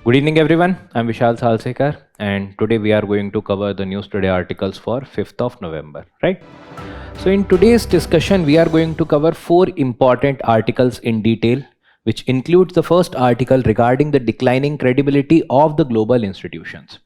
Good evening, everyone. I'm Vishal Salsekar, and today we are going to cover the News Today articles for 5th of November, right? So, in today's discussion, we are going to cover four important articles in detail, which includes the first article regarding the declining credibility of the global institutions.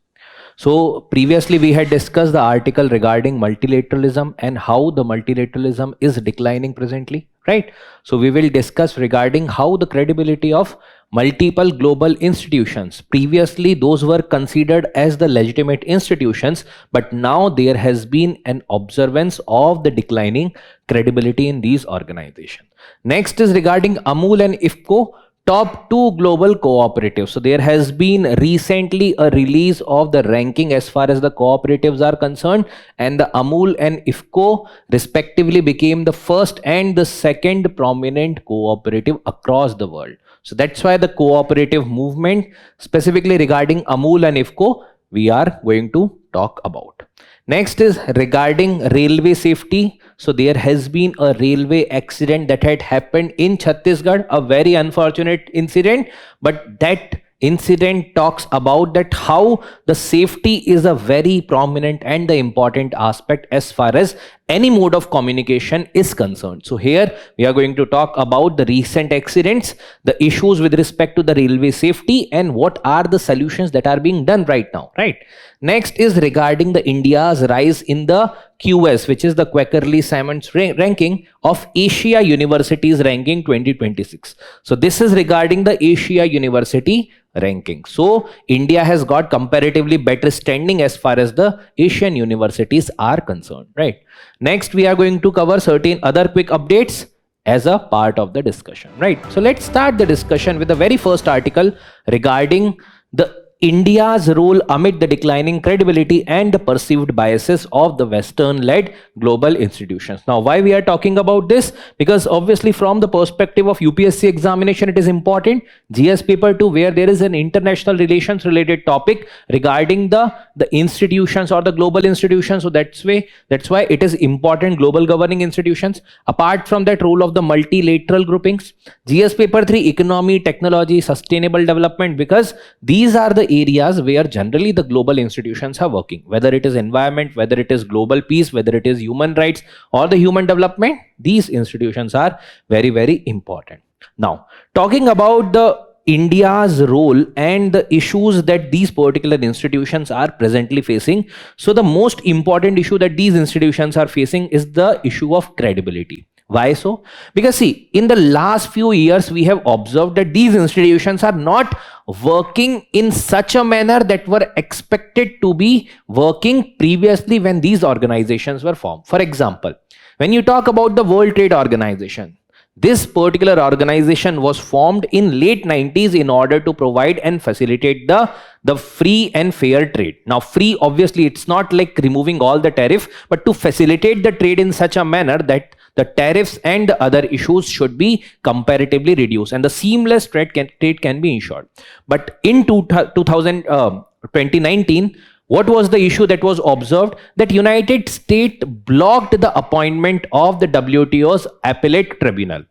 So previously we had discussed the article regarding multilateralism and how the multilateralism is declining presently, right? So we will discuss regarding how the credibility of multiple global institutions. Previously those were considered as the legitimate institutions, but now there has been an observance of the declining credibility in these organizations. Next is regarding Amul and IFCO, top two global cooperatives. So there has been recently a release of the ranking as far as the cooperatives are concerned, and the Amul and IFCO respectively became the first and the second prominent cooperative across the world. So that's why the cooperative movement, specifically regarding Amul and IFCO, we are going to talk about. Next is regarding railway safety. So there has been a railway accident that had happened in Chhattisgarh, a very unfortunate incident, but that incident talks about that how the safety is a very prominent and the important aspect as far as any mode of communication is concerned. So here we are going to talk about the recent accidents, the issues with respect to the railway safety, and what are the solutions that are being done right now, right? Next is regarding the India's rise in the QS, which is the Quackerly Simons ranking of Asia Universities ranking 2026. So this is regarding the Asia University ranking. So India has got comparatively better standing as far as the Asian universities are concerned, right? Next, we are going to cover certain other quick updates as a part of the discussion, right? So let's start the discussion with the very first article regarding the India's role amid the declining credibility and the perceived biases of the Western-led global institutions. Now, why we are talking about this? Because obviously from the perspective of UPSC examination, it is important. GS paper 2, where there is an international relations related topic regarding the institutions or the global institutions. So that's why it is important, global governing institutions. Apart from that, role of the multilateral groupings. GS paper 3, economy, technology, sustainable development, because these are the areas where generally the global institutions are working, whether it is environment, whether it is global peace, whether it is human rights or the human development. These institutions are very, very important. Now, talking about the India's role and the issues that these particular institutions are presently facing. So the most important issue that these institutions are facing is the issue of credibility. Why so? Because see, in the last few years, we have observed that these institutions are not working in such a manner that were expected to be working previously when these organizations were formed. For example, when you talk about the World Trade Organization, this particular organization was formed in late 90s in order to provide and facilitate the free and fair trade. Now, free, obviously, it's not like removing all the tariff, but to facilitate the trade in such a manner that the tariffs and the other issues should be comparatively reduced and the seamless trade can be ensured. But in 2019, what was the issue that was observed? That United States blocked the appointment of the WTO's appellate tribunal.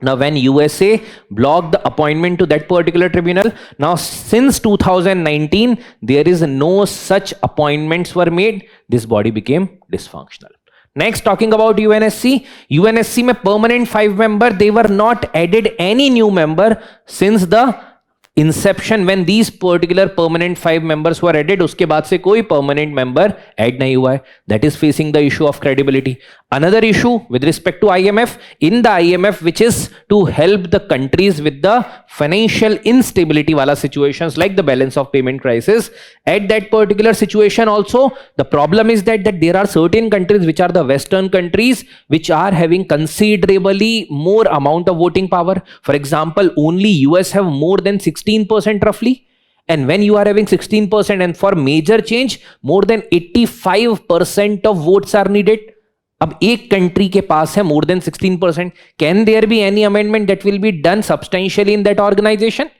Now, when USA blocked the appointment to that particular tribunal, now since 2019, there is no such appointments were made. This body became dysfunctional. Next, talking about UNSC. UNSC में permanent 5 member, they were not added any new member since the inception when these particular permanent 5 members were added, उसके बाद से कोई permanent member add नहीं हुआ है. That is facing the issue of credibility. Another issue with respect to IMF, in the IMF, which is to help the countries with the financial instability wala situations like the balance of payment crisis, at that particular situation also, the problem is that there are certain countries which are the Western countries which are having considerably more amount of voting power. For example, only US have more than 16% roughly. And when you are having 16% and for major change, more than 85% of votes are needed. अब एक country के पास है more than 16%. Can there be any amendment that will be done substantially in that organization?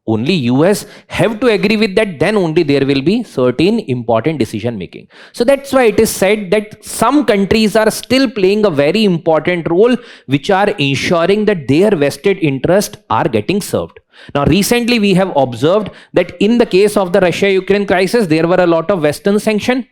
Only US have to agree with that, then only there will be certain important decision making. So that's why it is said that some countries are still playing a very important role, which are ensuring that their vested interests are getting served. Now, recently we have observed that in the case of the Russia-Ukraine crisis, there were a lot of Western sanctions.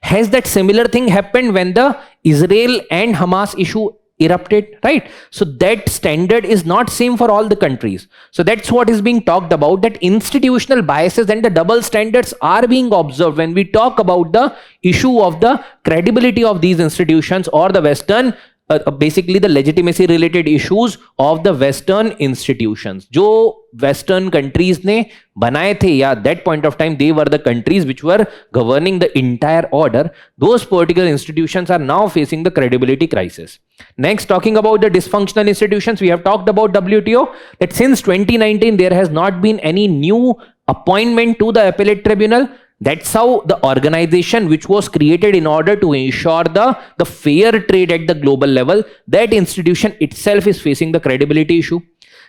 Has that similar thing happened when the Israel and Hamas issue erupted, right? So that standard is not same for all the countries. So that's what is being talked about, that institutional biases and the double standards are being observed when we talk about the issue of the credibility of these institutions or the Western basically the legitimacy related issues of the Western institutions. जो Western countries ने बनाए थे, या that point of time they were the countries which were governing the entire order, those particular institutions are now facing the credibility crisis. Next, talking about the dysfunctional institutions, we have talked about WTO, that since 2019 there has not been any new appointment to the appellate tribunal. That's how the organization which was created in order to ensure the fair trade at the global level, that institution itself is facing the credibility issue.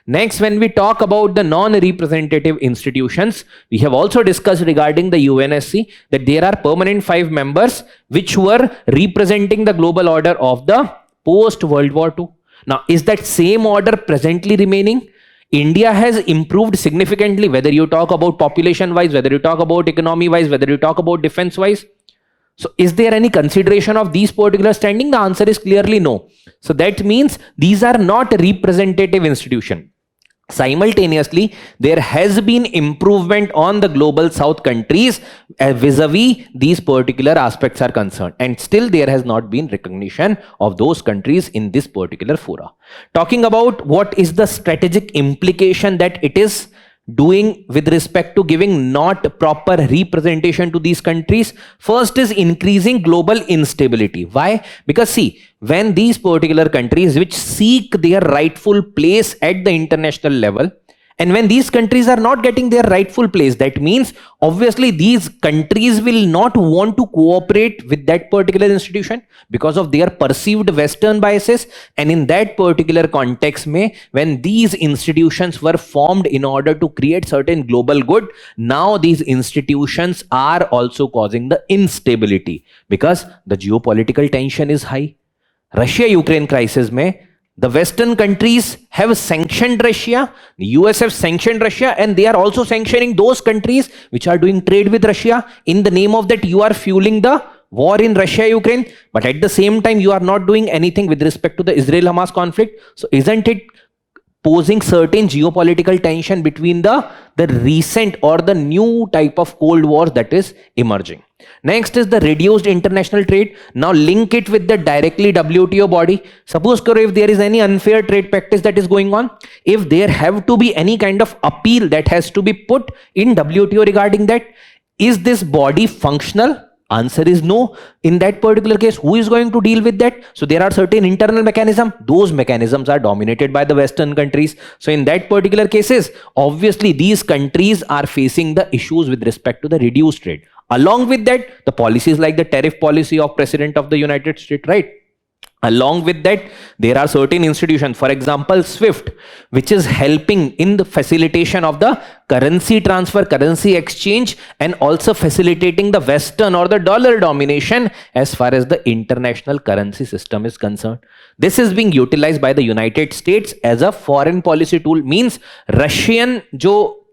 Next, when we talk about the non-representative institutions, we have also discussed regarding the UNSC that there are permanent 5 members which were representing the global order of the post-World War II. Now, is that same order presently remaining? India has improved significantly, whether you talk about population wise, whether you talk about economy wise, whether you talk about defense wise. So is there any consideration of these particular standing? The answer is clearly no. So that means these are not representative institution. Simultaneously, there has been improvement on the global south countries vis-a-vis these particular aspects are concerned, and still there has not been recognition of those countries in this particular fora. Talking about what is the strategic implication that it is doing with respect to giving not proper representation to these countries. First is increasing global instability. Why? Because see, when these particular countries which seek their rightful place at the international level, and when these countries are not getting their rightful place, that means obviously these countries will not want to cooperate with that particular institution because of their perceived Western biases. And in that particular context, when these institutions were formed in order to create certain global good, now these institutions are also causing the instability because the geopolitical tension is high. Russia-Ukraine crisis the Western countries have sanctioned Russia, the US have sanctioned Russia, and they are also sanctioning those countries which are doing trade with Russia. In the name of that, you are fueling the war in Russia-Ukraine, but at the same time, you are not doing anything with respect to the Israel-Hamas conflict. So isn't it posing certain geopolitical tension between the recent or the new type of Cold War that is emerging? Next is the reduced international trade. Now link it with the directly WTO body. Suppose if there is any unfair trade practice that is going on, if there have to be any kind of appeal that has to be put in WTO regarding that, is this body functional? Answer is no. In that particular case, who is going to deal with that? So there are certain internal mechanisms. Those mechanisms are dominated by the Western countries. So in that particular cases, obviously these countries are facing the issues with respect to the reduced trade. Along with that, the policies like the tariff policy of President of the United States, right? Along with that, there are certain institutions, for example, SWIFT, which is helping in the facilitation of the currency transfer, currency exchange, and also facilitating the Western or the dollar domination as far as the international currency system is concerned. This is being utilized by the United States as a foreign policy tool. Means Russian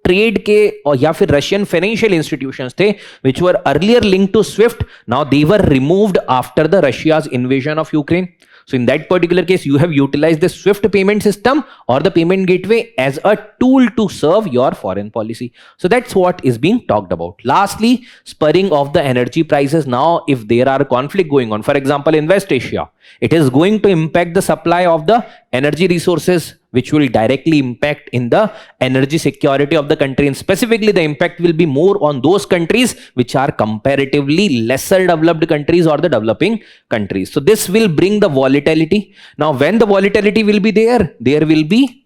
trade के और या फिर Russian financial institutions थे which were earlier linked to SWIFT, now they were removed after the Russia's invasion of Ukraine. So in that particular case, you have utilized the SWIFT payment system or the payment gateway as a tool to serve your foreign policy. So that's what is being talked about. Lastly, spurring of the energy prices. Now, if there are conflict going on, for example, in West Asia, it is going to impact the supply of the energy resources, which will directly impact in the energy security of the country. And specifically, the impact will be more on those countries which are comparatively lesser developed countries or the developing countries. So this will bring the volatility. Now, when the volatility will be there will be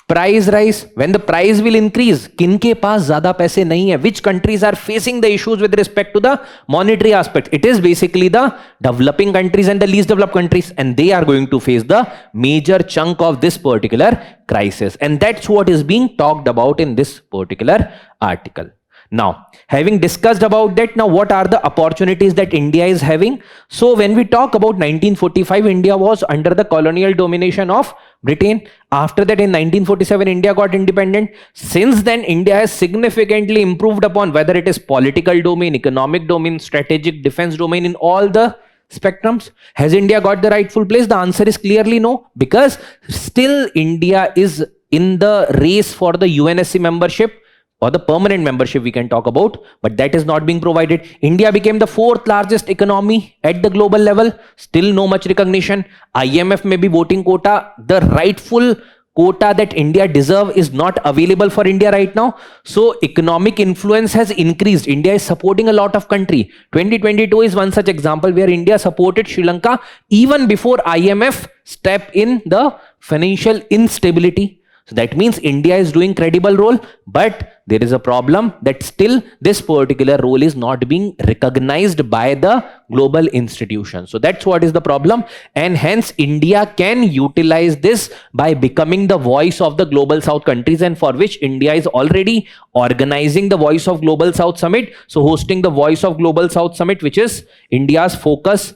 price rise. When the price will increase, किनके पास ज़्यादा पैसे नहीं है? Which countries are facing the issues with respect to the monetary aspect? It is basically the developing countries and the least developed countries, and they are going to face the major chunk of this particular crisis. And that's what is being talked about in this particular article. Now, having discussed about that, now what are the opportunities that India is having? So when we talk about 1945, India was under the colonial domination of Britain. After that, in 1947, India got independent. Since then, India has significantly improved upon, whether it is political domain, economic domain, strategic defense domain, in all the spectrums. Has India got the rightful place? The answer is clearly no, because still India is in the race for the UNSC membership, or the permanent membership we can talk about, but that is not being provided. India became the fourth largest economy at the global level. Still no much recognition. IMF may be voting quota. The rightful quota that India deserve is not available for India right now. So economic influence has increased. India is supporting a lot of country. 2022 is one such example where India supported Sri Lanka even before IMF stepped in the financial instability. So that means India is doing credible role, but there is a problem that still this particular role is not being recognized by the global institutions. So that's what is the problem, and hence India can utilize this by becoming the voice of the Global South countries, and for which India is already organizing the Voice of Global South Summit. So hosting the Voice of Global South Summit, which is India's focus,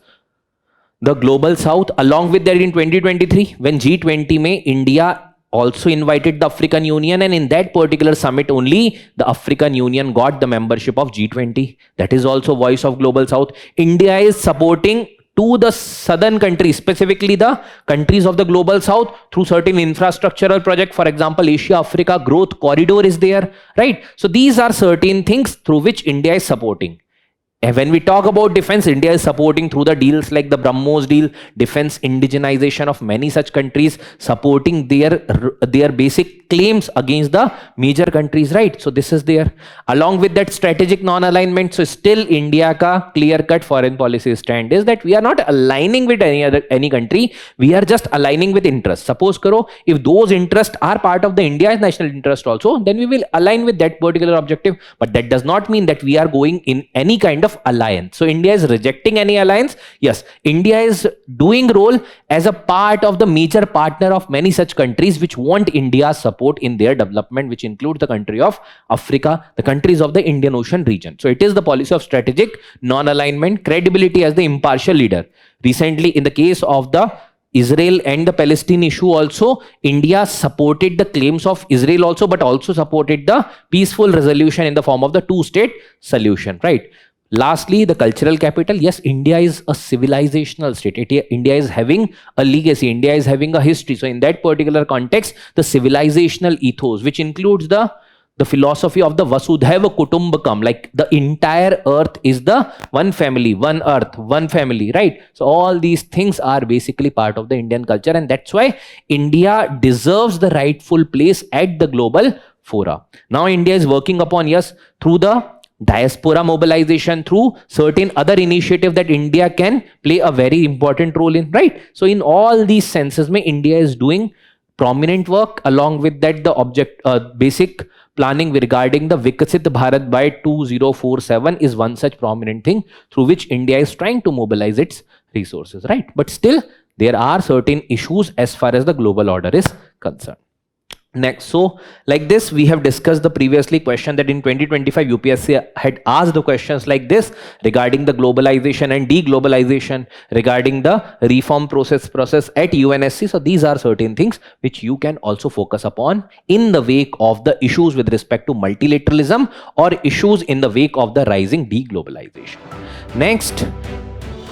the Global South. Along with that, in 2023, when G20 में India also invited the African Union, and in that particular summit only the African Union got the membership of G20. That is also Voice of Global South. India is supporting to the southern countries, specifically the countries of the Global South, through certain infrastructural project. For example, Asia Africa Growth Corridor is there, right? So these are certain things through which India is supporting. And when we talk about defense, India is supporting through the deals like the BrahMos deal, defense indigenization of many such countries, supporting their basic claims against the major countries, right? So this is there. Along with that, strategic non-alignment. So still India ka clear-cut foreign policy stand is that we are not aligning with any country. We are just aligning with interests. Suppose karo, if those interests are part of the India's national interest also, then we will align with that particular objective. But that does not mean that we are going in any kind of alliance. So India is rejecting any alliance. Yes, India is doing role as a part of the major partner of many such countries which want India's support in their development, which include the country of Africa, the countries of the Indian Ocean region. So it is the policy of strategic non-alignment, credibility as the impartial leader. Recently, in the case of the Israel and the Palestine issue also, India supported the claims of Israel also, but also supported the peaceful resolution in the form of the two-state solution, right? Lastly, the cultural capital. Yes, India is a civilizational state. India is having a legacy. India is having a history. So in that particular context, the civilizational ethos, which includes the philosophy of the Vasudhaiva Kutumbakam, like the entire earth is the one family, one earth, one family, right? So all these things are basically part of the Indian culture, and that's why India deserves the rightful place at the global fora. Now India is working upon, yes, through the diaspora mobilization, through certain other initiative that India can play a very important role in, right? So in all these senses, India is doing prominent work. Along with that, the basic planning regarding the Viksit Bharat by 2047 is one such prominent thing through which India is trying to mobilize its resources, right? But still, there are certain issues as far as the global order is concerned. Next, so like this, we have discussed the previously question that in 2025 UPSC had asked the questions like this regarding the globalization and deglobalization, regarding the reform process at UNSC. So these are certain things which you can also focus upon in the wake of the issues with respect to multilateralism or issues in the wake of the rising deglobalization. Next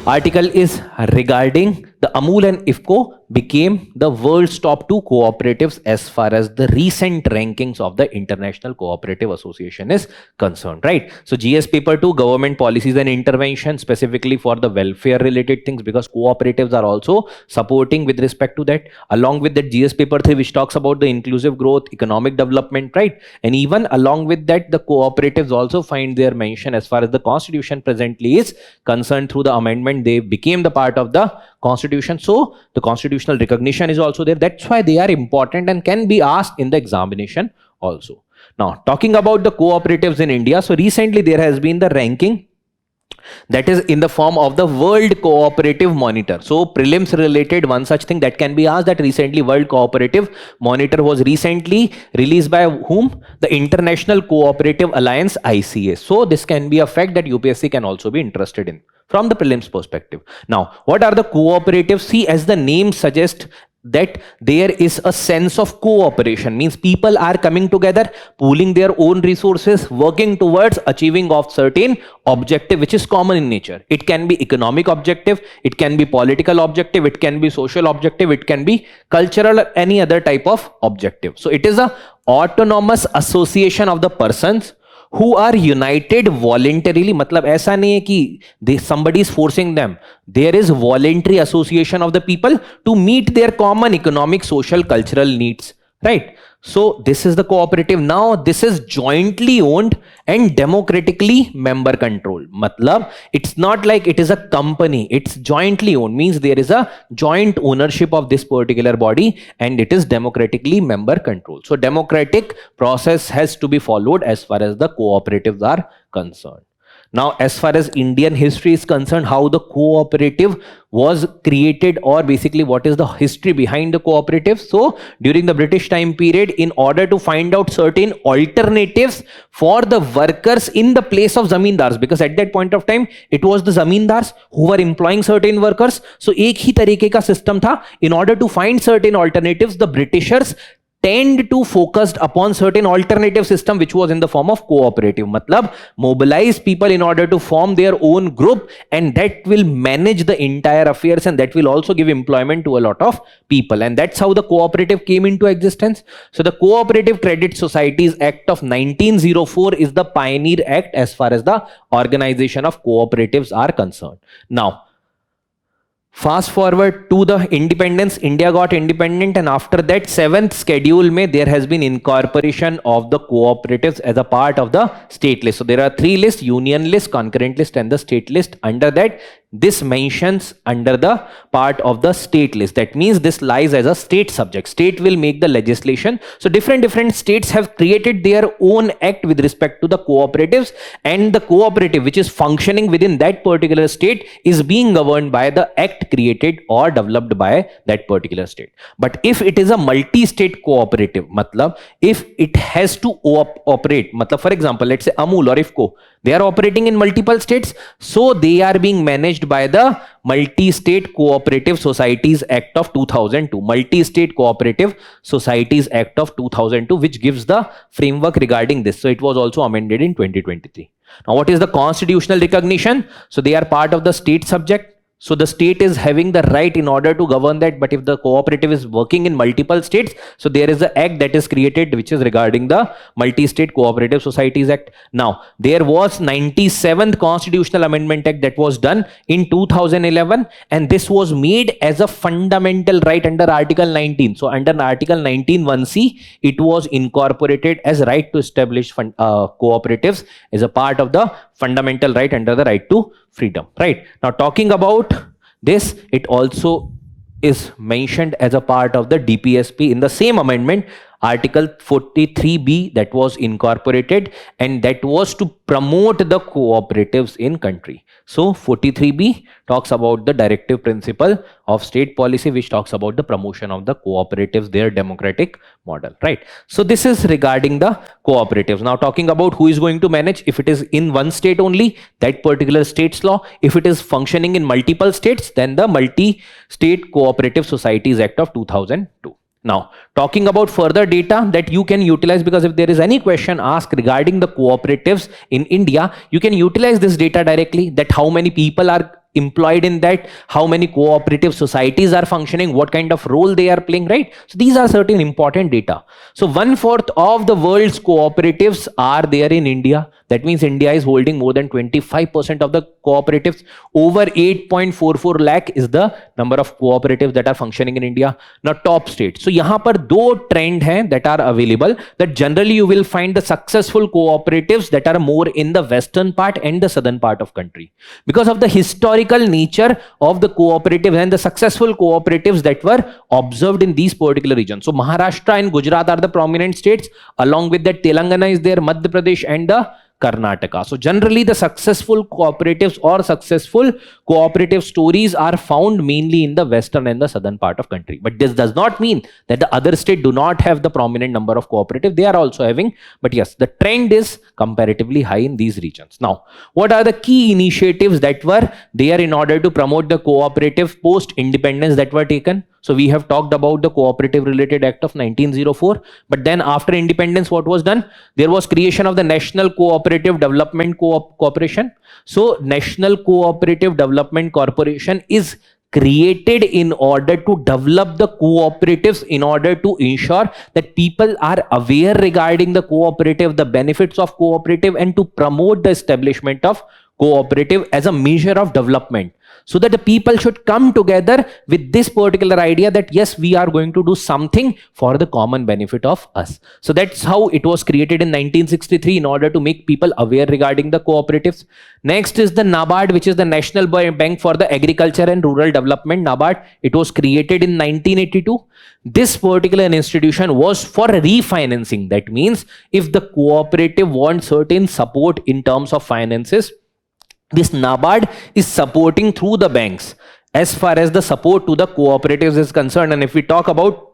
article is regarding the Amul and IFFCO became the world's top 2 cooperatives as far as the recent rankings of the International Cooperative Association is concerned, right? So GS paper 2, government policies and intervention, specifically for the welfare related things, because cooperatives are also supporting with respect to that. Along with that, GS paper 3, which talks about the inclusive growth, economic development, right? And even along with that, the cooperatives also find their mention as far as the constitution presently is concerned. Through the amendment, they became the part of the constitution. So the constitutional recognition is also there. That's why they are important and can be asked in the examination also. Now, talking about the cooperatives in India, so recently there has been the ranking that is in the form of the World Cooperative Monitor. So prelims related one such thing that can be asked, that recently World Cooperative Monitor was recently released by whom? The International Cooperative Alliance, ICA. So this can be a fact that UPSC can also be interested in from the prelims perspective. Now, what are the cooperatives? See, as the name suggests, that there is a sense of cooperation, means people are coming together, pooling their own resources, working towards achieving of certain objective which is common in nature. It can be economic objective, it can be political objective, it can be social objective, it can be cultural or any other type of objective. So it is a autonomous association of the persons who are united voluntarily. मतलब ऐसा नहीं है कि somebody is forcing them. There is voluntary association of the people to meet their common economic, social, cultural needs, right? So this is the cooperative. Now this is jointly owned and democratically member controlled. मतलब it's not like it is a company, it's jointly owned, means there is a joint ownership of this particular body and it is democratically member controlled. So democratic process has to be followed as far as the cooperatives are concerned. Now, as far as Indian history is concerned, how the cooperative was created, or basically what is the history behind the cooperative. So, during the British time period, in order to find out certain alternatives for the workers in the place of zamindars, because at that point of time, it was the zamindars who were employing certain workers. So, एक ही तरीके का system था. In order to find certain alternatives, the Britishers tend to focused upon certain alternative system which was in the form of cooperative. मतलब mobilize people in order to form their own group, and that will manage the entire affairs, and that will also give employment to a lot of people, and that's how the cooperative came into existence. So the Cooperative Credit Societies Act of 1904 is the pioneer act as far as the organization of cooperatives are concerned. Now fast forward to the independence. India got independent, and after that 7th schedule mein there has been incorporation of the cooperatives as a part of the state list. So there are 3 lists: union list, concurrent list and the state list. Under that, this mentions under the part of the state list. That means this lies as a state subject. State will make the legislation. So different states have created their own act with respect to the cooperatives, and the cooperative which is functioning within that particular state is being governed by the act created or developed by that particular state. But if it is a multi-state cooperative, matlab if it has to operate, matlab for example, let's say Amul or IFCO, they are operating in multiple states, so they are being managed by the Multi-State Cooperative Societies Act of 2002. Multi-State Cooperative Societies Act of 2002, which gives the framework regarding this. So it was also amended in 2023. Now what is the constitutional recognition? So they are part of the state subject. So the state is having the right in order to govern that. But if the cooperative is working in multiple states, so there is an act that is created which is regarding the Multi-State Cooperative Societies Act. Now there was 97th Constitutional Amendment Act that was done in 2011, and this was made as a fundamental right under Article 19. So under Article 19 1C, it was incorporated as right to establish cooperatives as a part of the fundamental right under the right to freedom. Right now, talking about this, it also is mentioned as a part of the DPSP in the same amendment, Article 43B, that was incorporated, and that was to promote the cooperatives in country. So 43B talks about the directive principle of state policy, which talks about the promotion of the cooperatives, their democratic model, right? So this is regarding the cooperatives. Now talking about who is going to manage. If it is in one state only, that particular state's law. If it is functioning in multiple states, then the Multi-State Cooperative Societies Act of 2002. Now, talking about further data that you can utilize, because if there is any question asked regarding the cooperatives in India, you can utilize this data directly, that how many people are employed in that, how many cooperative societies are functioning, what kind of role they are playing, right? So these are certain important data. So 1/4 of the world's cooperatives are there in India. That means India is holding more than 25% of the cooperatives. Over 8.44 lakh is the number of cooperatives that are functioning in India. Now top states. So यहाँ पर दो trend हैं that are available, that generally you will find the successful cooperatives that are more in the western part and the southern part of country, because of the historical nature of the cooperatives and the successful cooperatives that were observed in these particular regions. So Maharashtra and Gujarat are the prominent states. Along with that, Telangana is there, Madhya Pradesh and the Karnataka. So generally the successful cooperatives or successful cooperative stories are found mainly in the western and the southern part of country. But this does not mean that the other state do not have the prominent number of cooperatives. They are also having, but yes, the trend is comparatively high in these regions. Now, what are the key initiatives that were there in order to promote the cooperative post independence that were taken? So we have talked about the Cooperative Related Act of 1904. But then after independence, what was done? There was creation of the National Cooperative Development Corporation. So National Cooperative Development Corporation is created in order to develop the cooperatives, in order to ensure that people are aware regarding the cooperative, the benefits of cooperative, and to promote the establishment of cooperative as a measure of development, so that the people should come together with this particular idea that yes, we are going to do something for the common benefit of us. So that's how it was created in 1963, in order to make people aware regarding the cooperatives. Next is the NABARD, which is the National Bank for the Agriculture and Rural Development. NABARD, it was created in 1982. This particular institution was for refinancing. That means if the cooperative wants certain support in terms of finances, this NABARD is supporting through the banks as far as the support to the cooperatives is concerned. And if we talk about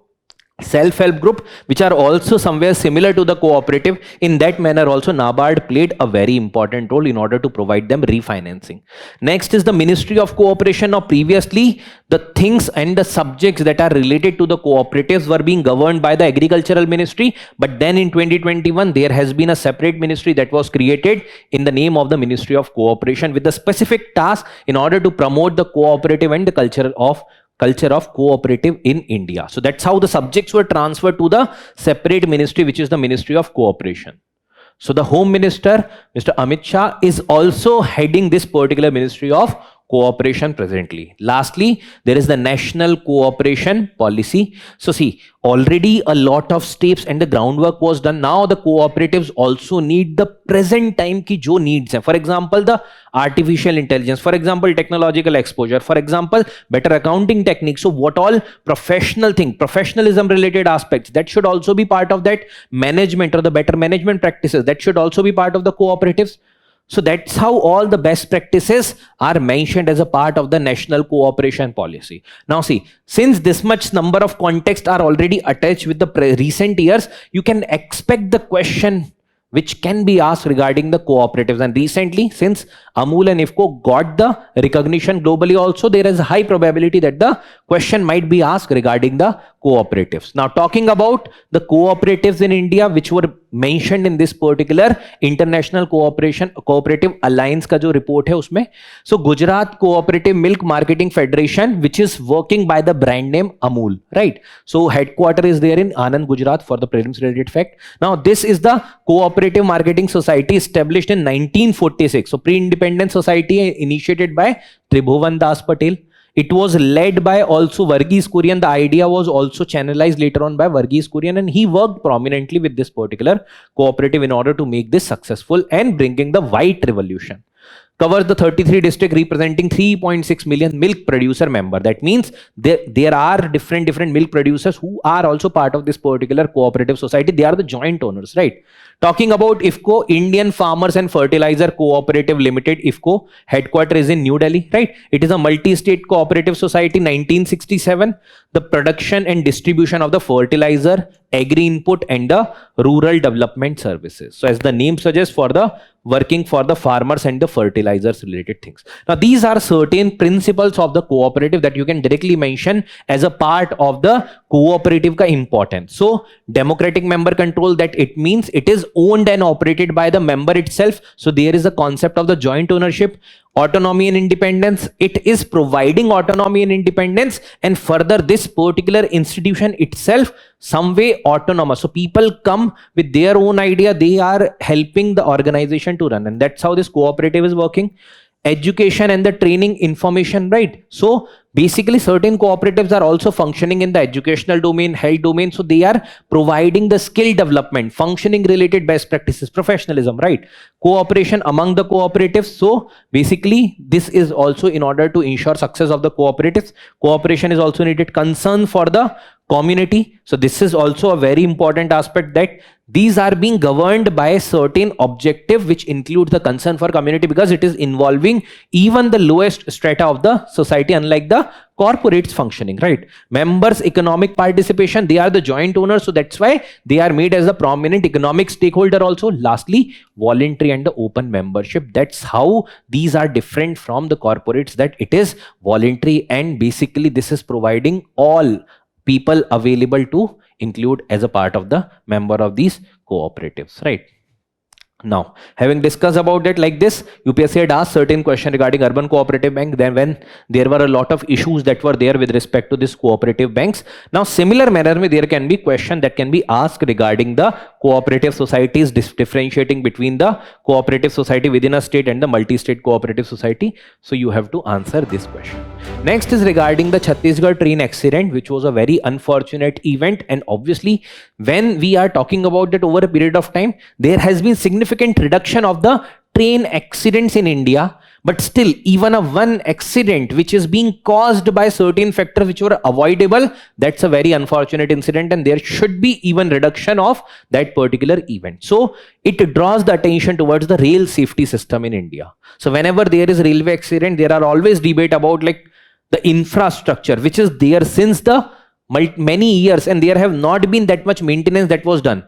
self-help group, which are also somewhere similar to the cooperative, in that manner also NABARD played a very important role in order to provide them refinancing. Next is the Ministry of Cooperation. Now previously the things and the subjects that are related to the cooperatives were being governed by the Agricultural Ministry, but then in 2021 there has been a separate ministry that was created in the name of the Ministry of Cooperation, with the specific task in order to promote the cooperative and the culture of cooperative in India. So that's how the subjects were transferred to the separate ministry, which is the Ministry of Cooperation. So the Home Minister, Mr. Amit Shah, is also heading this particular Ministry of Cooperation presently. Lastly, there is the National Cooperation Policy. So see, already a lot of steps and the groundwork was done. Now the cooperatives also need the present time ki jo needs hai. For example, the artificial intelligence, for example, technological exposure, for example, better accounting techniques. So what all professional thing, professionalism related aspects, that should also be part of that management, or the better management practices, that should also be part of the cooperatives. So that's how all the best practices are mentioned as a part of the National Cooperation Policy. Now see, since this much number of contexts are already attached with the recent years, you can expect the question which can be asked regarding the cooperatives. And recently, since Amul and IFFCO got the recognition globally also, there is a high probability that the question might be asked regarding the cooperatives. Now talking about the cooperatives in India, which were mentioned in this particular International Cooperative Alliance का जो report है उसमें, so Gujarat Cooperative Milk Marketing Federation, which is working by the brand name Amul, right? So headquarter is there in Anand, Gujarat, for the prelims related fact. Now this is the Cooperative Marketing Society established in 1946. So pre-independence society initiated by Tribhuvan Das Patel. It was led by also Varghese Kurian. The idea was also channelized later on by Varghese Kurian, and he worked prominently with this particular cooperative in order to make this successful and bringing the white revolution. Covers the 33 district representing 3.6 million milk producer member. That means there are different milk producers who are also part of this particular cooperative society. They are the joint owners, right? Talking about IFFCO, Indian Farmers and Fertilizer Cooperative Limited, IFFCO, headquarter is in New Delhi, right? It is a multi-state cooperative society, 1967. The production and distribution of the fertilizer, agri-input and the rural development services. So as the name suggests, for the working for the farmers and the fertilizers related things. Now these are certain principles of the cooperative that you can directly mention as a part of the cooperative ka importance. So democratic member control, that it means it is owned and operated by the member itself. So there is a concept of the joint ownership. Autonomy and independence, it is providing autonomy and independence, and further this particular institution itself some way autonomous. So people come with their own idea, they are helping the organization to run, and that's how this cooperative is working. Education and the training information, right? So basically certain cooperatives are also functioning in the educational domain, health domain. So they are providing the skill development, functioning related best practices, professionalism, right? Cooperation among the cooperatives. So basically this is also in order to ensure success of the cooperatives. Cooperation is also needed. Concern for the community. So this is also a very important aspect, that these are being governed by a certain objective which includes the concern for community, because it is involving even the lowest strata of the society, unlike the corporates functioning, right? Members economic participation, they are the joint owners, so that's why they are made as a prominent economic stakeholder also. Lastly, voluntary and the open membership, that's how these are different from the corporates, that it is voluntary, and basically this is providing all people available to include as a part of the member of these cooperatives, right? Now, having discussed about it like this, UPSC had asked certain question regarding urban cooperative bank, then when there were a lot of issues that were there with respect to this cooperative banks. Now, similar manner mein there can be question that can be asked regarding the cooperative societies, differentiating between the cooperative society within a state and the multi-state cooperative society. So you have to answer this question. Next is regarding the Chhattisgarh train accident, which was a very unfortunate event, and obviously when we are talking about that over a period of time, there has been significant reduction of the train accidents in India, but still even a one accident which is being caused by certain factors which were avoidable, that's a very unfortunate incident, and there should be even reduction of that particular event. So it draws the attention towards the rail safety system in India. So whenever there is railway accident, there are always debate about like the infrastructure which is there since the many years, and there have not been that much maintenance that was done.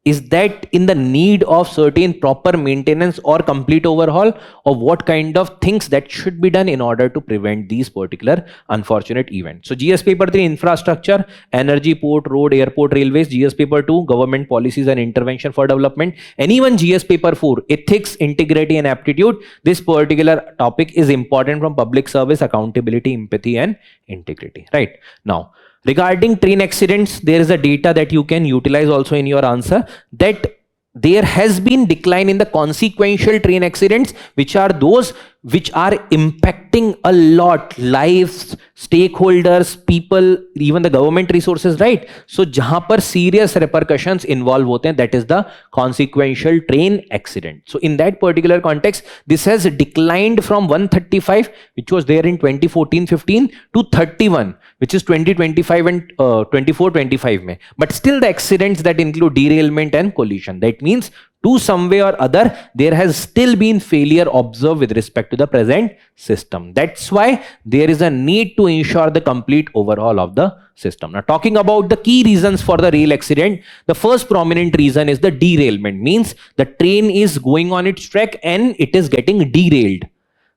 Is that in the need of certain proper maintenance or complete overhaul, or what kind of things that should be done in order to prevent these particular unfortunate events? So GS paper 3, infrastructure, energy, port, road, airport, railways. GS paper 2, government policies and intervention for development. And even GS paper 4, ethics, integrity and aptitude. This particular topic is important from public service, accountability, empathy and integrity, right? Now, regarding train accidents, there is a data that you can utilize also in your answer, that there has been decline in the consequential train accidents, which are those which are impacting a lot lives, stakeholders, people, even the government resources, right? So jahan par serious repercussions involve hote hain, that is the consequential train accident. So in that particular context, this has declined from 135, which was there in 2014-15, to 31, which is 2025 and 24-25 mein. But still the accidents that include derailment and collision, that means to some way or other, there has still been failure observed with respect to the present system. That's why there is a need to ensure the complete overhaul of the system. Now, talking about the key reasons for the rail accident, the first prominent reason is the derailment, means the train is going on its track and it is getting derailed.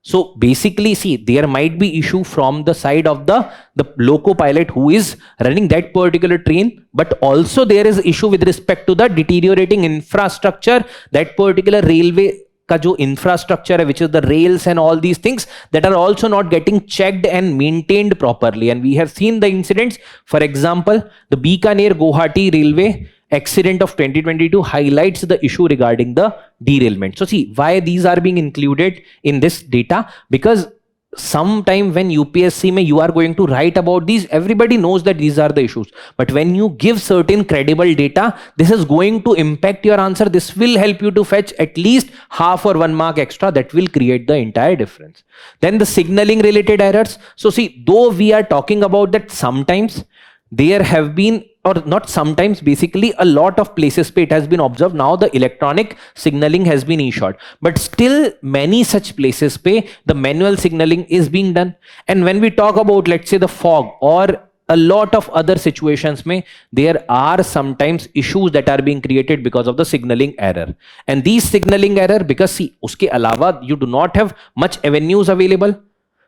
So basically, see, there might be issue from the side of the loco pilot who is running that particular train, but also there is issue with respect to the deteriorating infrastructure, that particular railway ka jo infrastructure hai, which is the rails and all these things that are also not getting checked and maintained properly. And we have seen the incidents. For example, the Bikaner-Guwahati railway accident of 2022 highlights the issue regarding the derailment. So see, why these are being included in this data? Because sometime when UPSC mein you are going to write about these, everybody knows that these are the issues. But when you give certain credible data, this is going to impact your answer. This will help you to fetch at least half or 1 mark extra. That will create the entire difference. Then the signaling related errors. So see, though we are talking about that sometimes there have been, or not sometimes, basically a lot of places it has been observed now the electronic signaling has been ensured, but still many such places the manual signaling is being done. And when we talk about, let's say, the fog or a lot of other situations there are sometimes issues that are being created because of the signaling error. And these signaling error, because see, uske alawa you do not have much avenues available.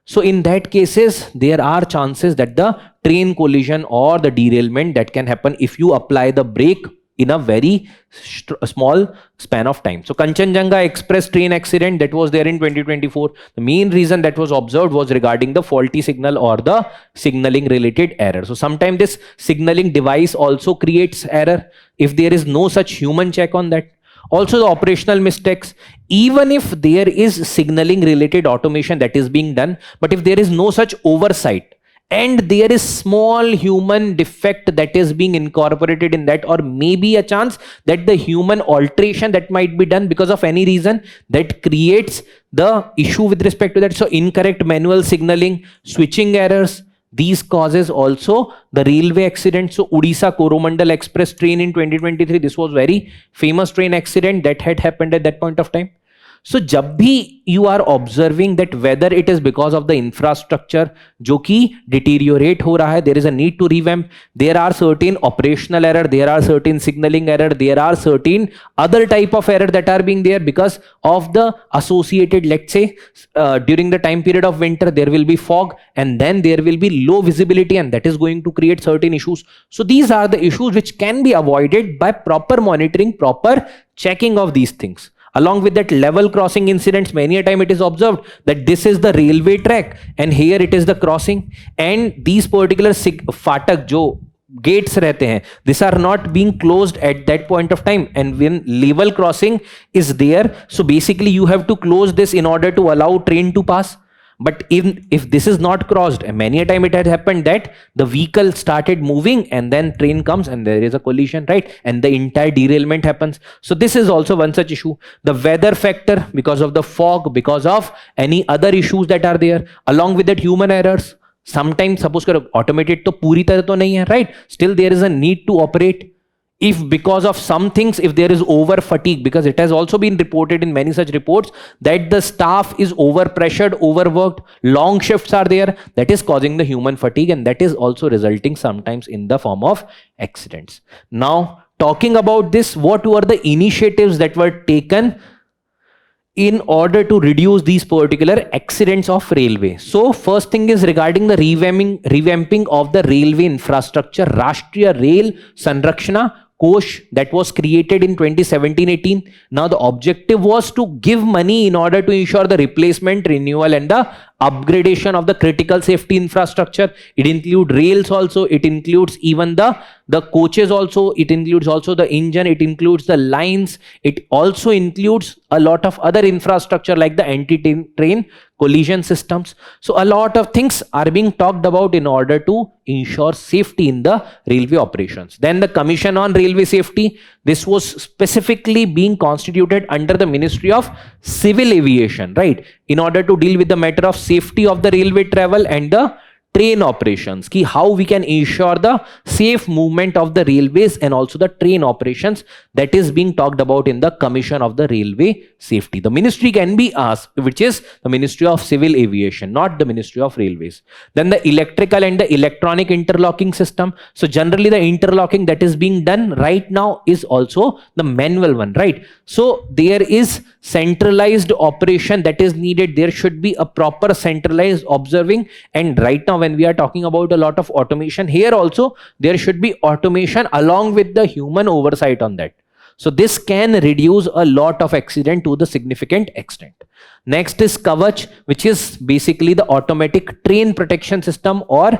So in that cases, there are chances that the train collision or the derailment that can happen if you apply the brake in a very small span of time. So Kanchenjunga Express train accident that was there in 2024, the main reason that was observed was regarding the faulty signal or the signaling related error. So sometimes this signaling device also creates error if there is no such human check on that. Also the operational mistakes, even if there is signaling related automation that is being done, but if there is no such oversight and there is small human defect that is being incorporated in that, or maybe a chance that the human alteration that might be done because of any reason, that creates the issue with respect to that. So incorrect manual signaling, switching errors, These causes also the railway accident. So Odisha Coromandel Express train in 2023, this was very famous train accident that had happened at that point of time. So जब भी you are observing that whether it is because of the infrastructure जो कि deteriorate हो रहा है, there is a need to revamp, there are certain operational error, there are certain signaling error, there are certain other type of error that are being there because of the associated, let's say during the time period of winter there will be fog and then there will be low visibility and that is going to create certain issues. So these are the issues which can be avoided by proper monitoring, proper checking of these things. Along with that, level crossing incidents, many a time it is observed that this is the railway track and here it is the crossing, and these particular fatak jo gates रहते हैं, these are not being closed at that point of time, and when level crossing is there, so basically you have to close this in order to allow train to pass. But if this is not crossed, and many a time it had happened that the vehicle started moving and then train comes and there is a collision, right? And the entire derailment happens. So this is also one such issue. The weather factor, because of the fog, because of any other issues that are there, along with that human errors. Sometimes suppose करो automated तो पूरी तरह तो नहीं है, right? Still there is a need to operate. If because of some things, if there is over fatigue, because it has also been reported in many such reports that the staff is over pressured, overworked, long shifts are there, that is causing the human fatigue and that is also resulting sometimes in the form of accidents. Now talking about this, what were the initiatives that were taken in order to reduce these particular accidents of railway? So first thing is regarding the revamping of the railway infrastructure. Rashtriya Rail Sanrakshana Kosh that was created in 2017-18. Now the objective was to give money in order to ensure the replacement, renewal and the upgradation of the critical safety infrastructure. It includes rails also, it includes even the coaches also, it includes also the engine, it includes the lines, it also includes a lot of other infrastructure like the anti-train collision systems. So a lot of things are being talked about in order to ensure safety in the railway operations. Then the Commission on Railway Safety, this was specifically being constituted under the Ministry of Civil Aviation, right? In order to deal with the matter of safety of the railway travel and the train operations, ki how we can ensure the safe movement of the railways and also the train operations, that is being talked about in the Commission of the Railway Safety. The ministry can be asked, which is the Ministry of Civil Aviation, not the Ministry of Railways. Then the electrical and the electronic interlocking system. So generally the interlocking that is being done right now is also the manual one, right? So there is centralized operation that is needed. There should be a proper centralized observing, and right now when we are talking about a lot of automation, here also there should be automation along with the human oversight on that. So this can reduce a lot of accident to the significant extent. Next is Kavach, which is basically the automatic train protection system, or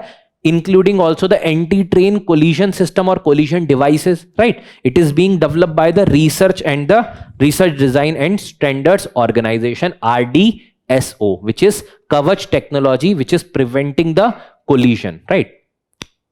including also the anti-train collision system or collision devices, right? It is being developed by the Research and the Research Design and Standards Organization, RDSO, which is Kavach technology, which is preventing the collision, right?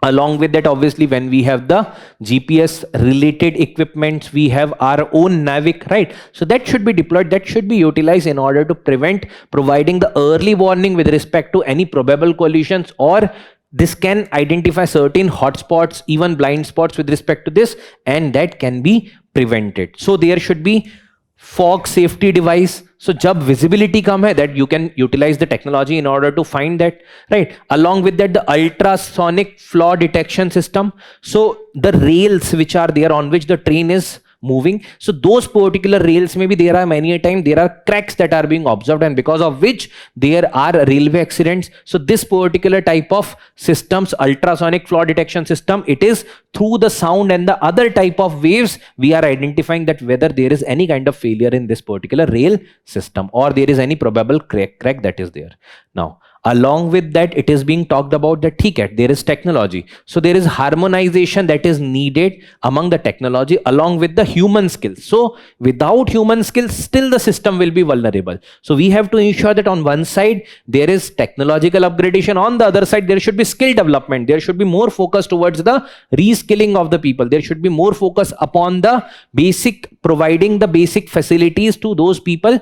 Along with that, obviously, when we have the GPS related equipments, we have our own NAVIC, right? So that should be deployed, that should be utilized in order to prevent, providing the early warning with respect to any probable collisions, or this can identify certain hotspots, even blind spots with respect to this, and that can be prevented. So there should be fog safety device. So jab visibility kam hai, that you can utilize the technology in order to find that, right? Along with that, the ultrasonic flaw detection system. So the rails which are there on which the train is moving, so those particular rails, maybe there are many a time there are cracks that are being observed, and because of which there are railway accidents. So this particular type of systems, ultrasonic flaw detection system, it is through the sound and the other type of waves we are identifying that whether there is any kind of failure in this particular rail system, or there is any probable crack that is there. Now along with that, it is being talked about that there is technology, so there is harmonization that is needed among the technology along with the human skills. So without human skills, still the system will be vulnerable. So we have to ensure that on one side there is technological upgradation, on the other side there should be skill development, there should be more focus towards the reskilling of the people, there should be more focus upon the basic, providing the basic facilities to those people,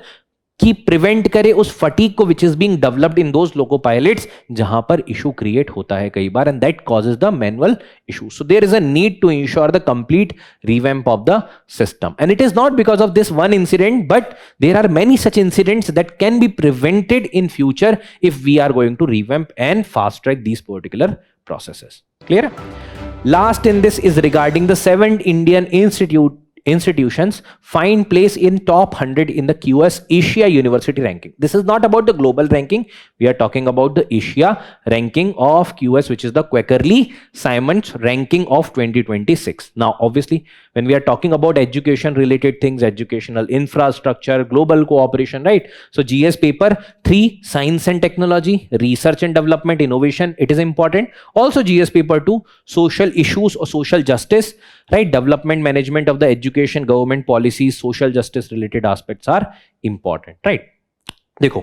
कि prevent करे उस fatigue को which is being developed in those loco pilots जहां पर issue create होता है कई बार, and that causes the manual issue. So there is a need to ensure the complete revamp of the system, and it is not because of this one incident, but there are many such incidents that can be prevented in future if we are going to revamp and fast track these particular processes. Clear? Last in this is regarding the 7 Indian institutions find place in top 100 in the QS Asia University ranking. This is not about the global ranking. We are talking about the Asia ranking of QS, which is the Quakerly Simons ranking of 2026. Now, obviously, when we are talking about education related things, educational infrastructure, global cooperation, right? So GS paper 3, science and technology, research and development, innovation, it is important. Also GS paper 2, social issues or social justice, right? Development management of the education, government policies, social justice related aspects are important, right? देखो,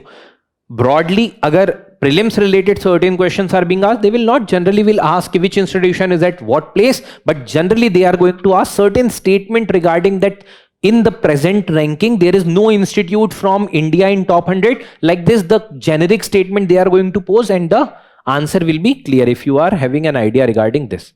broadly अगर prelims related certain questions are being asked, they will not generally will ask which institution is at what place, but generally they are going to ask certain statement regarding that in the present ranking there is no institute from India in top 100. Like this, the generic statement they are going to pose, and the answer will be clear if you are having an idea regarding this.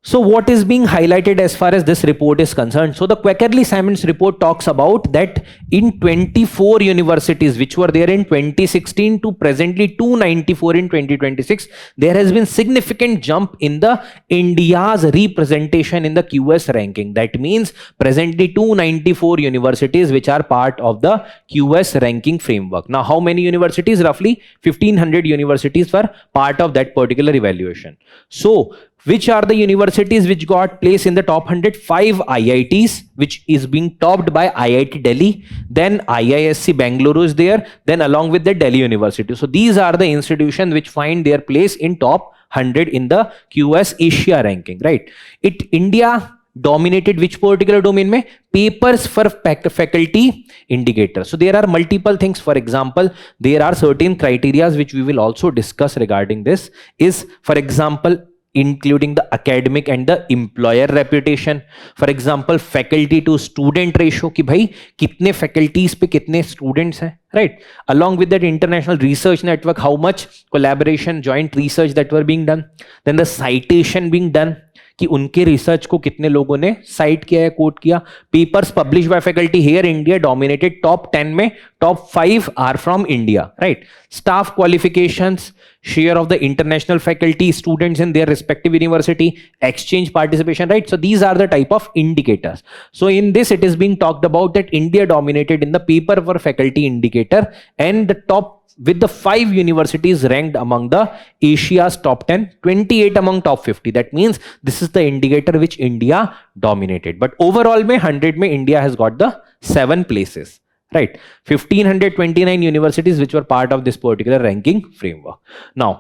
So what is being highlighted as far as this report is concerned? So the Quakerly Simons report talks about that in 24 universities which were there in 2016 to presently 294 in 2026, there has been significant jump in the India's representation in the QS ranking. That means presently 294 universities which are part of the QS ranking framework. Now how many universities? Roughly 1500 universities were part of that particular evaluation. So which are the universities which got place in the top 100? 5 IITs, which is being topped by IIT Delhi, then IISc Bangalore is there, then along with the Delhi University. So these are the institutions which find their place in top 100 in the QS Asia ranking, right? India dominated which particular domain mein? Papers for faculty indicators. So there are multiple things. For example, there are certain criteria which we will also discuss regarding this, is for example including the academic and the employer reputation. For example, faculty to student ratio, कि भाई कितने faculties पे कितने students हैं, right? Along with that, international research network, how much collaboration, joint research that were being done. Then the citation being done, कि उनके research को कितने लोगों ने साइट किया है, कोट किया. Papers publish by faculty, here India dominated. Top 10 में top 5 are from India, right? Staff qualifications, share of the international faculty, students in their respective university, exchange participation, right? So these are the type of indicators. So in this it is being talked about that India dominated in the paper for faculty indicator, and the top with the 5 universities ranked among the Asia's top 10, 28 among top 50. That means this is the indicator which India dominated. But overall mein 100 mein India has got the 7 places. Right, 1529 universities which were part of this particular ranking framework. Now,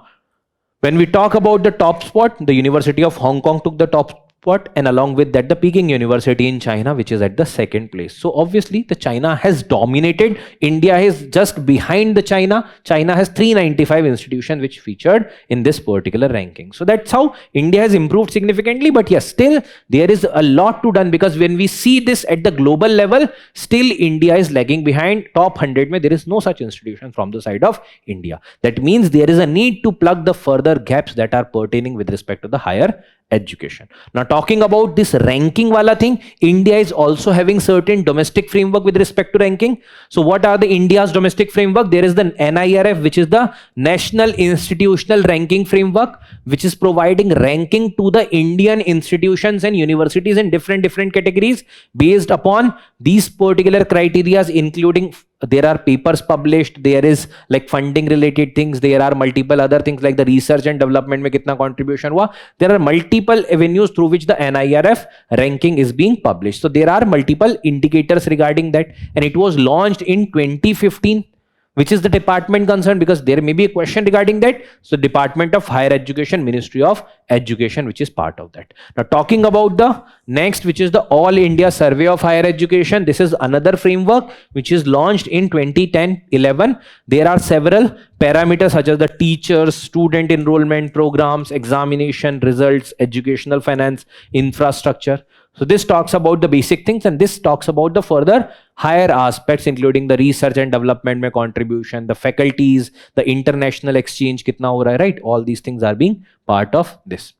when we talk about the top spot, the University of Hong Kong took the top spot, and along with that the Peking University in China, which is at the 2nd place. So obviously the China has dominated. India is just behind the China. China has 395 institutions which featured in this particular ranking. So that's how India has improved significantly. But yes, still there is a lot to done, because when we see this at the global level, still India is lagging behind. Top 100 mein there is no such institution from the side of India. That means there is a need to plug the further gaps that are pertaining with respect to the higher education. Now talking about this ranking wala thing, India is also having certain domestic framework with respect to ranking. So what are the India's domestic framework? There is the NIRF, which is the National Institutional Ranking Framework, which is providing ranking to the Indian institutions and universities in different categories based upon these particular criteria, including there are papers published, there is like funding related things, there are multiple other things like the research and development mein kitna contribution hua. There are multiple avenues through which the NIRF ranking is being published. So there are multiple indicators regarding that, and it was launched in 2015. Which is the department concerned, because there may be a question regarding that. So Department of Higher Education, Ministry of Education, which is part of that. Now talking about the next, which is the All India Survey of Higher Education. This is another framework which is launched in 2010-11. There are several parameters such as the teachers, student enrollment, programs, examination, results, educational finance, infrastructure. So this talks about the basic things, and this talks about the further higher aspects, including the research and development mein contribution, the faculties, the international exchange kitna ho raha hai, right? All these things are being part of this.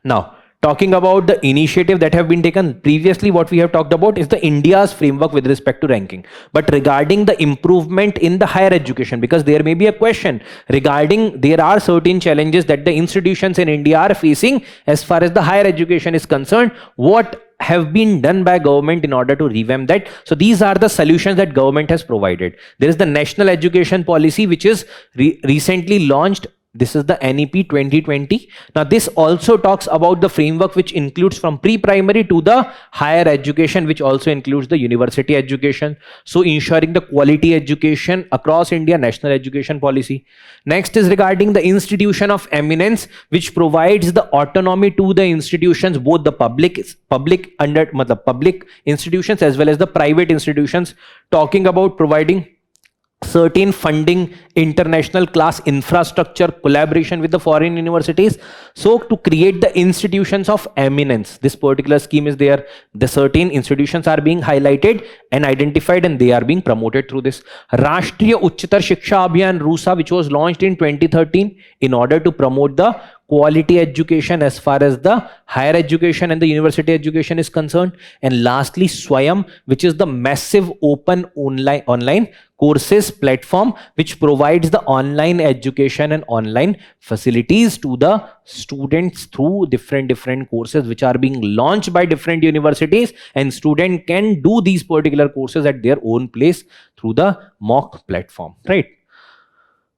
Now, talking about the initiative that have been taken previously, what we have talked about is the India's framework with respect to ranking. But regarding the improvement in the higher education, because there may be a question regarding there are certain challenges that the institutions in India are facing as far as the higher education is concerned, what have been done by government in order to revamp that. So these are the solutions that government has provided. There is the National Education Policy, which is recently launched. This is the NEP 2020. Now this also talks about the framework which includes from pre-primary to the higher education, which also includes the university education. So ensuring the quality education across India, National Education Policy. Next is regarding the institution of eminence, which provides the autonomy to the institutions, both the public institutions as well as the private institutions, talking about providing certain funding, international class infrastructure, collaboration with the foreign universities. So to create the institutions of eminence, this particular scheme is there. The certain institutions are being highlighted and identified, and they are being promoted through this. Rashtriya Uchchatar Shiksha Abhiyan RUSA, which was launched in 2013 in order to promote the quality education as far as the higher education and the university education is concerned. And lastly, Swayam, which is the massive open online courses platform, which provides the online education and online facilities to the students through different courses which are being launched by different universities, and student can do these particular courses at their own place through the mock platform, right?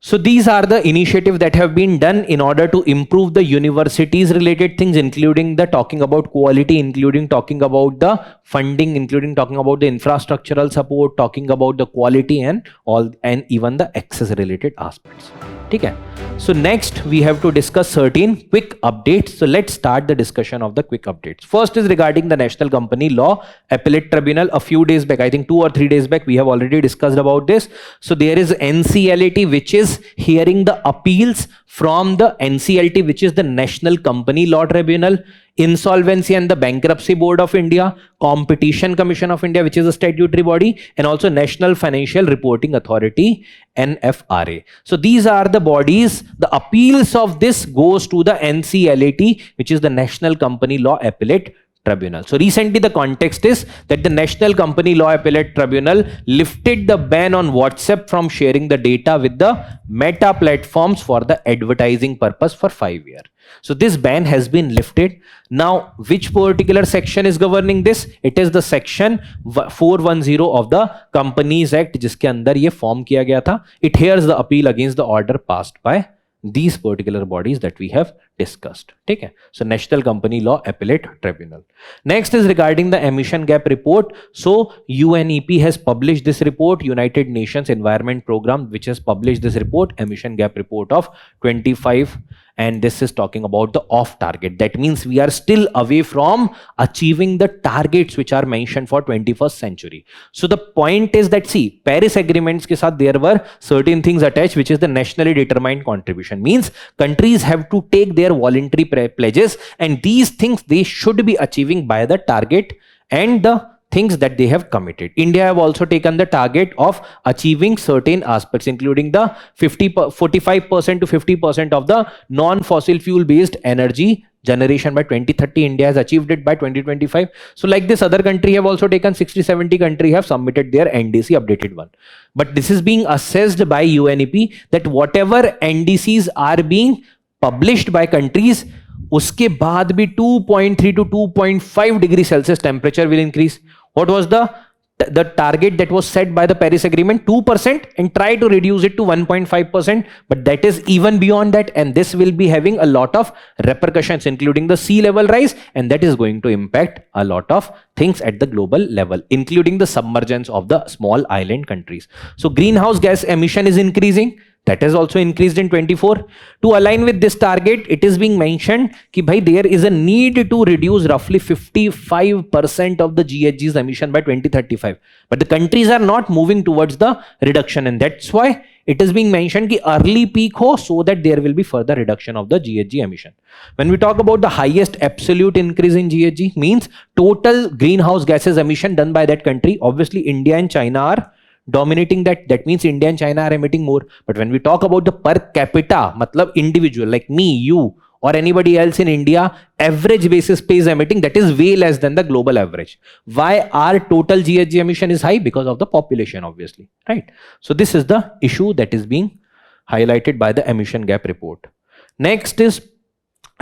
So these are the initiatives that have been done in order to improve the universities related things, including the talking about quality, including talking about the funding, including talking about the infrastructural support, talking about the quality and all, and even the access related aspects. Okay. So next we have to discuss certain quick updates. So let's start the discussion of the quick updates. First is regarding the National Company Law Appellate Tribunal. A few days back, I think 2 or 3 days back, we have already discussed about this. So there is NCLAT, which is hearing the appeals from the NCLT, which is the National Company Law Tribunal, Insolvency and the Bankruptcy Board of India, Competition Commission of India, which is a statutory body, and also National Financial Reporting Authority, NFRA. So these are the bodies. The appeals of this goes to the NCLAT, which is the National Company Law Appellate Tribunal. So recently the context is that the National Company Law Appellate Tribunal lifted the ban on WhatsApp from sharing the data with the Meta platforms for the advertising purpose for 5 years. So this ban has been lifted. Now, which particular section is governing this? It is the section 410 of the Companies Act, जिसके अंदर ये form किया गया था. It hears the appeal against the order passed by these particular bodies that we have discussed. Okay. So National Company Law Appellate Tribunal. Next is regarding the emission gap report. So UNEP has published this report, United Nations Environment Program, which has published this report, emission gap report of 25, and this is talking about the off target. That means we are still away from achieving the targets which are mentioned for 21st century. So the point is that, see, Paris agreements ke saath there were certain things attached, which is the nationally determined contribution. Means countries have to take their voluntary pledges, and these things they should be achieving by the target and the things that they have committed. India have also taken the target of achieving certain aspects, including the 45% to 50% of the non-fossil fuel based energy generation by 2030. India has achieved it by 2025. So like this, other country have also taken, 60-70 country have submitted their NDC updated one. But this is being assessed by UNEP that whatever NDCs are being published by countries, उसके बाद भी 2.3 to 2.5 degree Celsius temperature will increase. What was the target that was set by the Paris Agreement? 2%, and try to reduce it to 1.5%. But that is even beyond that, and this will be having a lot of repercussions, including the sea level rise, and that is going to impact a lot of things at the global level, including the submergence of the small island countries. So greenhouse gas emission is increasing. That has also increased in 24. To align with this target, it is being mentioned that there is a need to reduce roughly 55% of the GHG's emission by 2035. But the countries are not moving towards the reduction, and that's why It is being mentioned कि early peak हो so that there will be further reduction of the GHG emission. When we talk about the highest absolute increase in GHG means total greenhouse gases emission done by that country, obviously India and China are dominating that. That means India and China are emitting more. But when we talk about the per capita, matlab individual like me, you, or anybody else in India, average basis pays emitting, that is way less than the global average. Why our total GHG emission is high? Because of the population, obviously, right? So this is the issue that is being highlighted by the emission gap report. Next is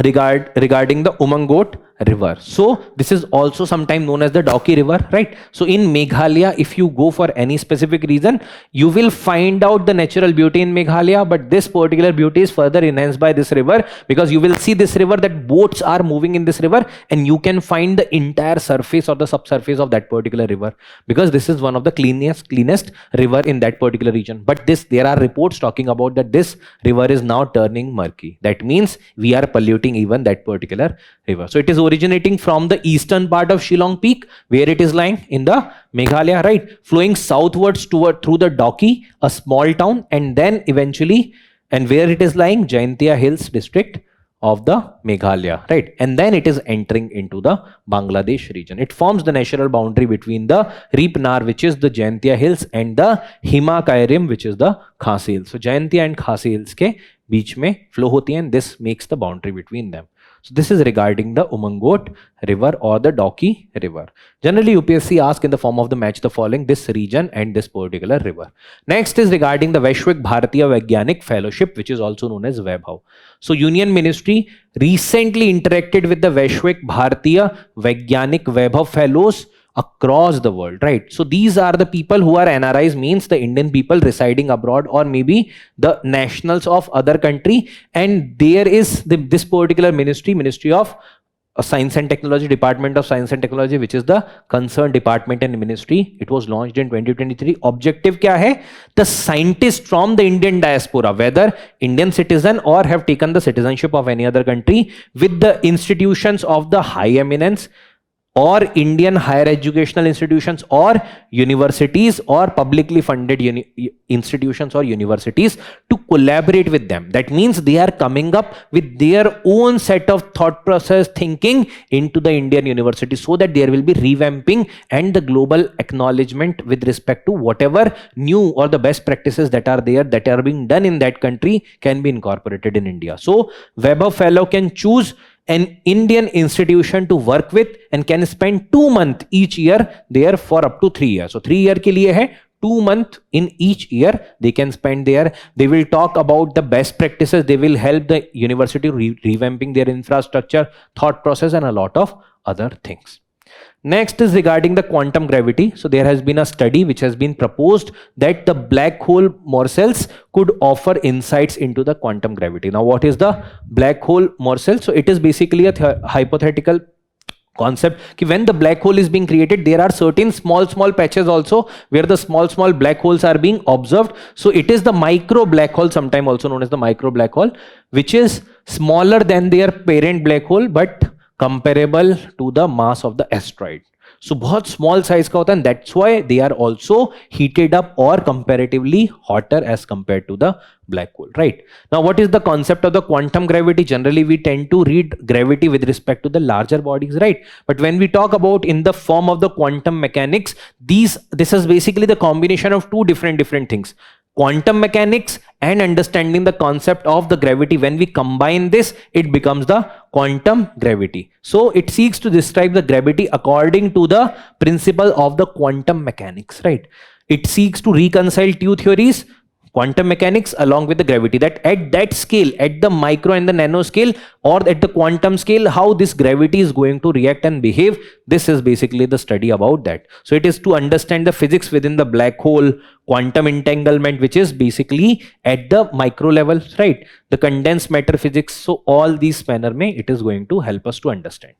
regarding the Umangot river. So this is also sometimes known as the Dauki river, right? So in Meghalaya, if you go for any specific reason, you will find out the natural beauty in Meghalaya, but this particular beauty is further enhanced by this river, because you will see this river that boats are moving in this river, and you can find the entire surface or the subsurface of that particular river, because this is one of the cleanest river in that particular region. But there are reports talking about that this river is now turning murky. That means we are polluting even that particular river. So it is originating from the eastern part of Shillong Peak, where it is lying in the Meghalaya, right? Flowing southwards through the Dauki, a small town, and then eventually, and where it is lying, Jaintia Hills district of the Meghalaya, right? And then it is entering into the Bangladesh region. It forms the natural boundary between the Reepnar, which is the Jaintia Hills, and the Hima Kairim, which is the Khasi Hills. So Jaintia and Khasi Hills के बीच में flow होती है, and this makes the boundary between them. So this is regarding the Umangot river or the Dauki river. Generally, UPSC asks in the form of the match the following, this region and this particular river. Next is regarding the Vaishvik Bharatiya Vaigyanik Fellowship, which is also known as Vaibhav. So Union Ministry recently interacted with the Vaishvik Bharatiya Vaigyanik Vaibhav Fellows across the world, right? So these are the people who are NRIs, means the Indian people residing abroad, or maybe the nationals of other country, and there is this particular Ministry of Science and Technology, Department of Science and Technology, which is the concerned department and ministry. It was launched in 2023. Objective क्या है? The scientists from the Indian diaspora, whether Indian citizen or have taken the citizenship of any other country, with the institutions of the high eminence, or Indian higher educational institutions, or universities, or publicly funded institutions or universities, to collaborate with them. That means they are coming up with their own set of thought process thinking into the Indian university, so that there will be revamping and the global acknowledgement with respect to whatever new or the best practices that are there, that are being done in that country, can be incorporated in India. So Vaibhav Fellow can choose an Indian institution to work with and can spend 2 months each year there for up to 3 years. So 3 year के लिए है, 2 months in each year they can spend there. They will talk about the best practices. They will help the university revamping their infrastructure, thought process, and a lot of other things. Next is regarding the quantum gravity. So there has been a study which has been proposed that the black hole morsels could offer insights into the quantum gravity. Now, what is the black hole morsel? So it is basically a hypothetical concept कि when the black hole is being created, there are certain small patches also where the small black holes are being observed. So it is the micro black hole, sometimes also known as the micro black hole, which is smaller than their parent black hole but comparable to the mass of the asteroid. So बहुत small size का होता है, and that's why they are also heated up or comparatively hotter as compared to the black hole, right? Now, what is the concept of the quantum gravity? Generally, we tend to read gravity with respect to the larger bodies, right? But when we talk about in the form of the quantum mechanics, this is basically the combination of two different things. Quantum mechanics and understanding the concept of the gravity. When we combine this, it becomes the quantum gravity. So it seeks to describe the gravity according to the principle of the quantum mechanics, right? It seeks to reconcile two theories, quantum mechanics along with the gravity, that at that scale, at the micro and the nano scale, or at the quantum scale, how this gravity is going to react and behave. This is basically the study about that. So it is to understand the physics within the black hole, quantum entanglement, which is basically at the micro level, right? The condensed matter physics. So all these manner mein it is going to help us to understand.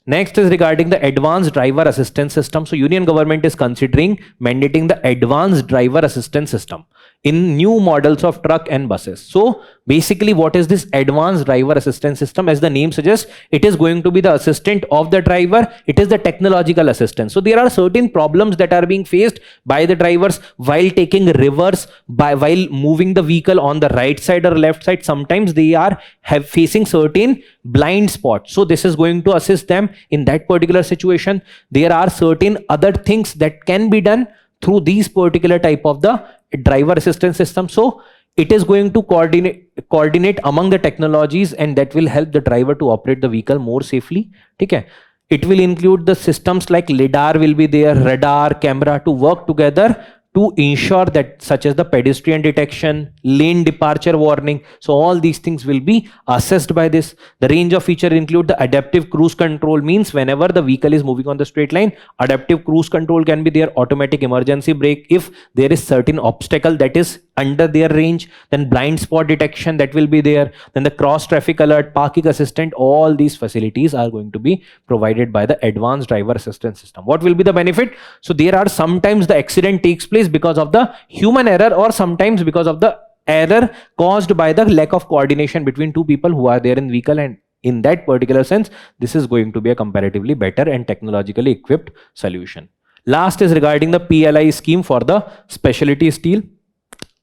Next is regarding the advanced driver assistance system. So Union government is considering mandating the advanced driver assistance system in new models of truck and buses. So basically, what is this advanced driver assistance system? As the name suggests, it is going to be the assistant of the driver. It is the technological assistant. So there are certain problems that are being faced by the drivers while taking reverse, while moving the vehicle on the right side or left side. Sometimes they are facing certain blind spots. So this is going to assist them in that particular situation. There are certain other things that can be done through these particular type of the driver assistance system. So it is going to coordinate among the technologies, and that will help the driver to operate the vehicle more safely. Okay. It will include the systems like lidar will be there, radar, camera to work together to ensure that, such as the pedestrian detection, lane departure warning. So all these things will be assessed by this. The range of feature include the adaptive cruise control, means whenever the vehicle is moving on the straight line, adaptive cruise control can be there, automatic emergency brake if there is certain obstacle that is under their range, then blind spot detection that will be there, then the cross traffic alert, parking assistant. All these facilities are going to be provided by the advanced driver assistance system. What will be the benefit? So there are sometimes the accident takes place because of the human error, or sometimes because of the error caused by the lack of coordination between two people who are there in vehicle, and in that particular sense, this is going to be a comparatively better and technologically equipped solution. Last is regarding the PLI scheme for the specialty steel.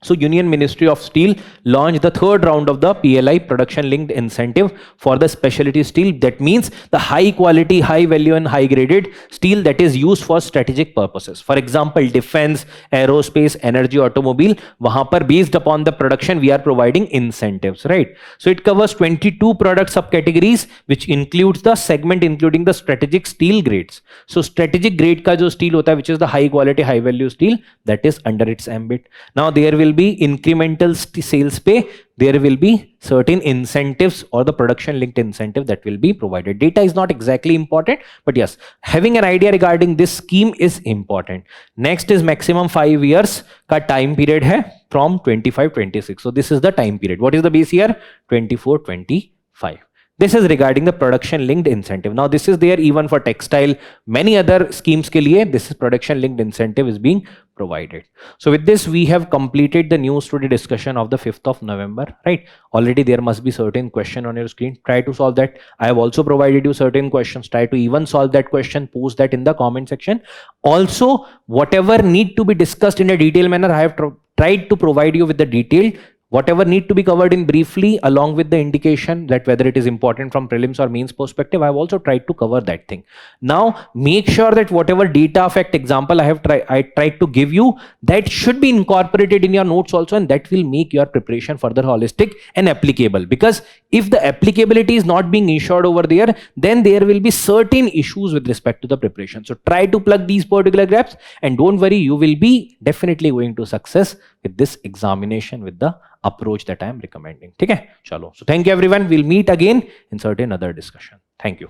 So Union Ministry of Steel launched the third round of the PLI, production linked incentive, for the specialty steel. That means the high quality, high value and high graded steel that is used for strategic purposes. For example, defense, aerospace, energy, automobile. Wahan par based upon the production we are providing incentives, right? So it covers 22 product subcategories, which includes the segment including the strategic steel grades. So strategic grade ka jo steel hota hai, which is the high quality, high value steel, that is under its ambit. Now there will be incremental sales pay. There will be certain incentives or the production linked incentive that will be provided. Data is not exactly important, but yes, having an idea regarding this scheme is important. Next is maximum 5 years ka time period hai from 25-26. So this is the time period. What is the base year? 24-25. This is regarding the production linked incentive. Now this is there even for textile, many other schemes ke liye this is production linked incentive is being provided. So with this, we have completed the news today discussion of the 5th of November, right? Already there must be certain question on your screen. Try to solve that. I have also provided you certain questions. Try to even solve that question. Post that in the comment section. Also, whatever need to be discussed in a detailed manner, I have tried to provide you with the detailed. Whatever need to be covered in briefly, along with the indication that whether it is important from prelims or mains perspective, I have also tried to cover that thing. Now, make sure that whatever data fact example I tried to give you, that should be incorporated in your notes also, and that will make your preparation further holistic and applicable. Because if the applicability is not being ensured over there, then there will be certain issues with respect to the preparation. So try to plug these particular gaps, and don't worry, you will be definitely going to success with this examination with the approach that I am recommending. Okay, chalo. So thank you everyone. We'll meet again in certain other discussion. Thank you.